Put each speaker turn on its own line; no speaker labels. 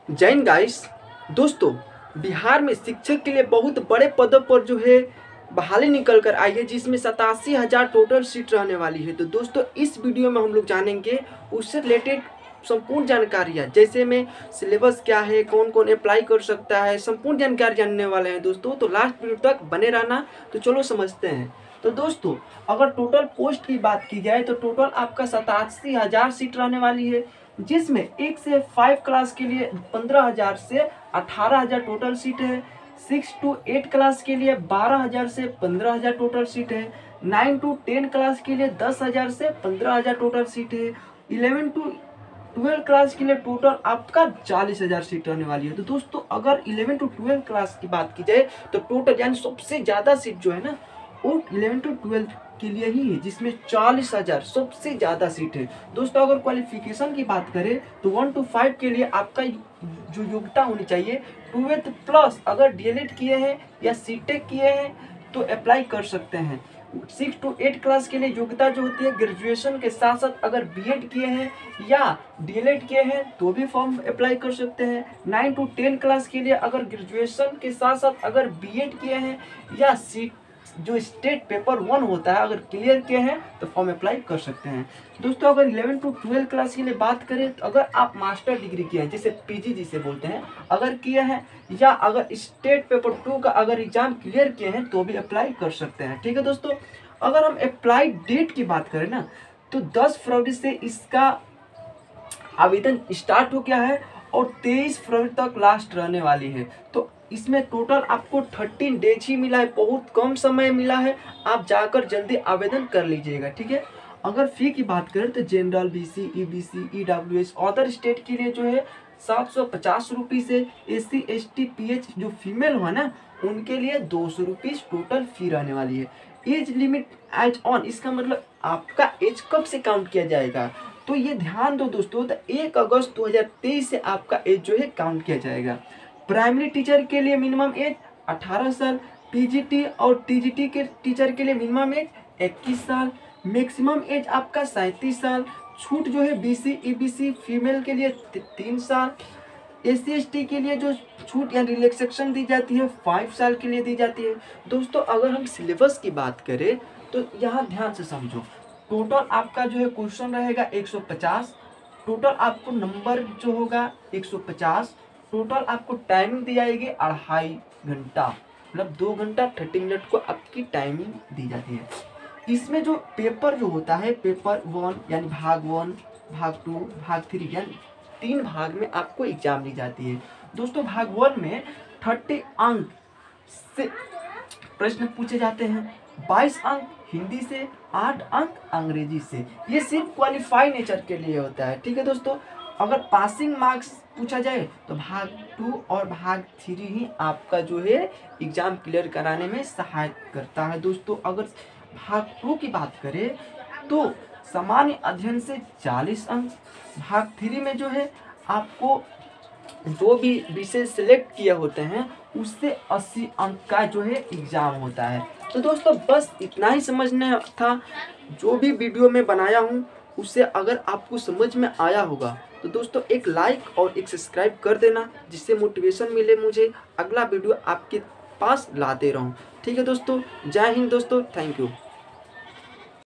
जय हिंद गाइस। दोस्तों, बिहार में शिक्षक के लिए बहुत बड़े पदों पर जो है बहाली निकल कर आई है, जिसमें 87,000 टोटल सीट रहने वाली है। तो दोस्तों, इस वीडियो में हम लोग जानेंगे उससे रिलेटेड संपूर्ण जानकारियाँ, जैसे में सिलेबस क्या है, कौन कौन अप्लाई कर सकता है, संपूर्ण जानकारी जानने वाले हैं दोस्तों। तो लास्ट वीडियो तक बने रहना। तो चलो समझते हैं। तो दोस्तों, अगर टोटल पोस्ट की बात की जाए तो टोटल आपका 87,000 सीट रहने वाली है, जिसमें 1 से 5 क्लास के लिए 15,000 से 18,000 टोटल सीट है। 6 to 8 क्लास के लिए 12,000 से 15,000 टोटल सीट है। 9 to 10 क्लास के लिए 10,000 से 15,000 टोटल सीट है। 11 to 12 क्लास के लिए टोटल आपका 40,000 सीट रहने वाली है। तो दोस्तों, अगर 11 to 12 क्लास की बात की जाए तो टोटल यानी सबसे ज़्यादा सीट जो है ना, वो 11 to 12 के लिए ही है, जिसमें 40,000 सबसे ज़्यादा सीट है। दोस्तों, अगर क्वालिफिकेशन की बात करें तो 1 to 5 के लिए आपका जो योग्यता होनी चाहिए 12th प्लस, अगर डीएलएड किए हैं या सीटेक किए हैं तो अप्लाई कर सकते हैं। 6 to 8 क्लास के लिए योग्यता जो होती है ग्रेजुएशन के साथ साथ अगर बीएड किए हैं या डीएलएड किए हैं तो भी फॉर्म अप्लाई कर सकते हैं। 9 to 10 क्लास के लिए अगर ग्रेजुएशन के साथ साथ अगर बीएड किए हैं या सीट जो स्टेट पेपर 1 होता है अगर क्लियर किए हैं तो फॉर्म अप्लाई कर सकते हैं। दोस्तों, अगर 11 to 12 क्लास के लिए बात करें तो अगर आप मास्टर डिग्री किए हैं, जिसे पीजी जिसे बोलते हैं, अगर किए हैं या अगर स्टेट पेपर 2 का अगर एग्जाम क्लियर किए हैं तो भी अप्लाई कर सकते हैं। ठीक है दोस्तों, अगर हम अप्लाई डेट की बात करें ना तो 10 फरवरी से इसका आवेदन स्टार्ट हो गया है और 23 फरवरी तक लास्ट रहने वाली है। तो इसमें टोटल आपको 13 डेज ही मिला है, बहुत कम समय मिला है। आप जाकर जल्दी आवेदन कर लीजिएगा। ठीक है, अगर फी की बात करें तो general, BC, EBC, EWS, other state के लिए जो है 750 रुपीज़ है। एससी, एसटी, पीएच जो फीमेल हुआ ना उनके लिए 200 रुपीज़ टोटल फी रहने वाली है। एज लिमिट एज ऑन, इसका मतलब आपका एज कब से काउंट किया जाएगा तो ये ध्यान दो दोस्तों, तो 1 अगस्त 2023 से आपका एज जो है काउंट किया जाएगा। प्राइमरी टीचर के लिए मिनिमम एज 18 साल, पीजीटी और टीजीटी के टीचर के लिए मिनिमम एज 21 साल, मैक्सिमम एज आपका 37 साल। छूट जो है बीसी, ईबीसी फीमेल के लिए 3 साल, एससी एसटी के लिए जो छूट या रिलैक्सेशन दी जाती है 5 साल के लिए दी जाती है। दोस्तों, अगर हम सिलेबस की बात करें तो यहाँ ध्यान से समझो, टोटल आपका जो है क्वेश्चन रहेगा 150, टोटल आपको नंबर जो होगा 150, टोटल आपको टाइमिंग दी जाएगी 2.5 घंटा, मतलब 2 घंटा 30 मिनट को आपकी टाइमिंग दी जाती है। इसमें जो पेपर जो होता है पेपर 1 यानी भाग 1, भाग 2, भाग 3 यानी 3 भाग में आपको एग्जाम दी जाती है। दोस्तों, भाग 1 में 30 अंक से प्रश्न पूछे जाते हैं, 22 अंक हिंदी से, 8 अंक अंग्रेजी से। ये सिर्फ क्वालिफाई नेचर के लिए होता है। ठीक है दोस्तों, अगर पासिंग मार्क्स पूछा जाए तो भाग 2 और भाग 3 ही आपका जो है एग्जाम क्लियर कराने में सहायता करता है। दोस्तों, अगर भाग 2 की बात करें तो सामान्य अध्ययन से 40 अंक, भाग 3 में जो है आपको जो भी विषय सिलेक्ट किए होते हैं उससे 80 अंक का जो है एग्जाम होता है। तो दोस्तों, बस इतना ही समझना था। जो भी वीडियो मैं बनाया हूँ उससे अगर आपको समझ में आया होगा तो दोस्तों एक लाइक और एक सब्सक्राइब कर देना, जिससे मोटिवेशन मिले मुझे अगला वीडियो आपके पास लाते रहूँ। ठीक है दोस्तों, जय हिंद दोस्तों, थैंक यू।